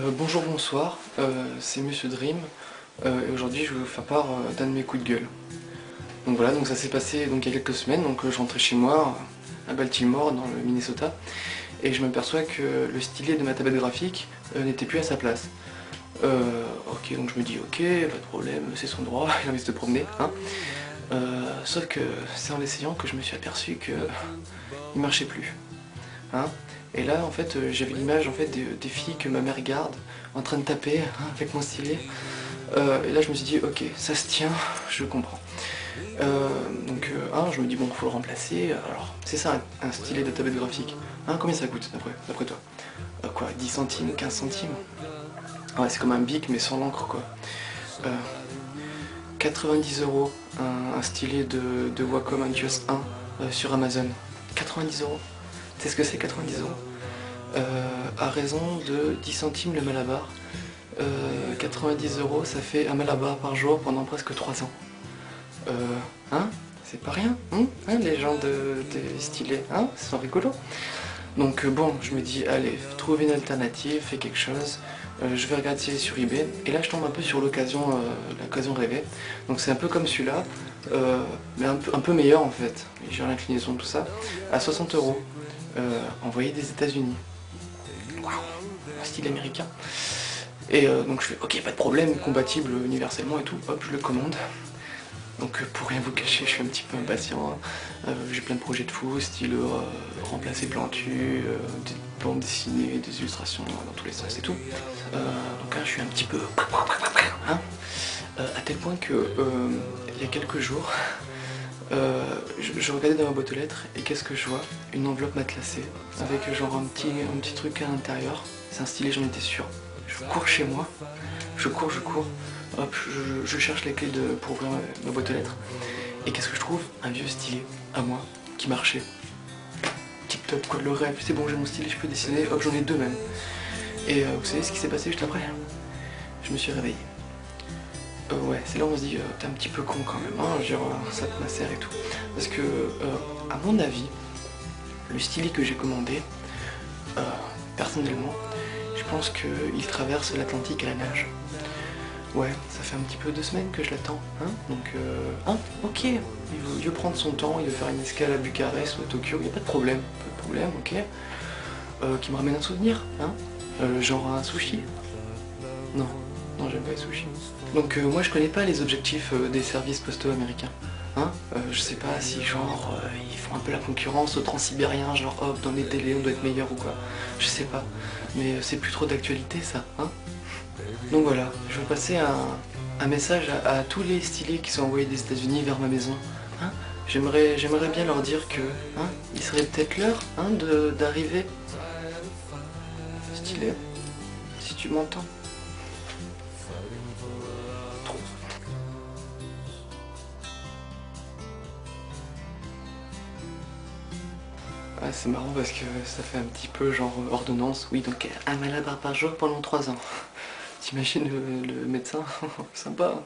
Bonjour, bonsoir, c'est Monsieur Dream, et aujourd'hui je vais vous faire part d'un de mes coups de gueule. Donc voilà, donc ça s'est passé donc, il y a quelques semaines, donc je rentrais chez moi à Baltimore dans le Minnesota, et je m'aperçois que le stylet de ma tablette graphique n'était plus à sa place. Ok, donc je me dis ok, pas de problème, c'est son droit, il a envie de se promener, hein. Sauf que c'est en l'essayant que je me suis aperçu que il marchait plus. Hein. Et là, en fait, j'avais l'image en fait, des filles que ma mère garde en train de taper hein, avec mon stylet. Et là, je me suis dit, ok, ça se tient, je comprends. Je me dis, bon, faut le remplacer. Alors, c'est ça un stylet de tablette graphique. Hein, combien ça coûte d'après toi? Quoi, 10 centimes, 15 centimes? Ouais, c'est comme un bic, mais sans l'encre, quoi. 90 € un stylet de Wacom Antuos 1 sur Amazon. 90 €. Tu sais ce que c'est 90 €? À raison de 10 centimes le malabar. 90 € ça fait un malabar par jour pendant presque 3 ans. Hein? C'est pas rien, hein, les gens des stylés, hein? Ils sont rigolos. Donc bon, je me dis, allez, trouve une alternative, fais quelque chose. Je vais regarder sur eBay. Et là, je tombe un peu sur l'occasion rêvée. Donc c'est un peu comme celui-là, mais un peu meilleur en fait. J'ai l'inclinaison, tout ça. À 60 €, envoyé des États-Unis. Waouh, un style américain. Et donc je fais, ok, pas de problème, compatible universellement et tout. Hop, je le commande. Donc pour rien vous cacher, je suis un petit peu impatient. J'ai plein de projets de fou, style remplacer Plantu, des bandes dessinées, des illustrations dans tous les sens et tout. Donc là je suis un petit peu... Hein, à tel point que il y a quelques jours, je regardais dans ma boîte aux lettres et qu'est-ce que je vois? Une enveloppe matelassée avec genre un petit truc à l'intérieur. C'est un stylet, j'en étais sûr. Je cours chez moi, je cours, hop, je cherche les clés pour ouvrir ma boîte aux lettres. Et qu'est-ce que je trouve? Un vieux stylet à moi qui marchait. Tip top, quoi, le rêve. C'est bon, j'ai mon stylet, je peux dessiner. Hop, j'en ai deux même. Et vous savez ce qui s'est passé juste après? Je me suis réveillé. Ouais, c'est là où on se dit, t'es un petit peu con quand même, hein, genre, ça te macère et tout. Parce que, à mon avis, le stylet que j'ai commandé, personnellement, je pense qu'il traverse l'Atlantique à la nage. Ouais, ça fait un petit peu 2 semaines que je l'attends, hein, donc ok, il veut prendre son temps, il veut faire une escale à Bucarest ou à Tokyo, il n'y a pas de problème, ok. Qui me ramène un souvenir, hein, genre un sushi. Non, non, j'aime pas les sushis. Donc moi je connais pas les objectifs des services postaux américains. Hein, je sais pas si genre ils font un peu la concurrence au transsibérien, genre hop dans les délais on doit être meilleur ou quoi. Je sais pas. Mais c'est plus trop d'actualité ça, hein. Donc voilà, je veux passer un message à tous les stylés qui sont envoyés des États-Unis vers ma maison. Hein, j'aimerais bien leur dire que hein, il serait peut-être l'heure hein, d'arriver. Stylé, si tu m'entends. Ah, c'est marrant parce que ça fait un petit peu genre ordonnance. Oui, donc un malabar par jour pendant 3 ans. T'imagines le médecin? Sympa.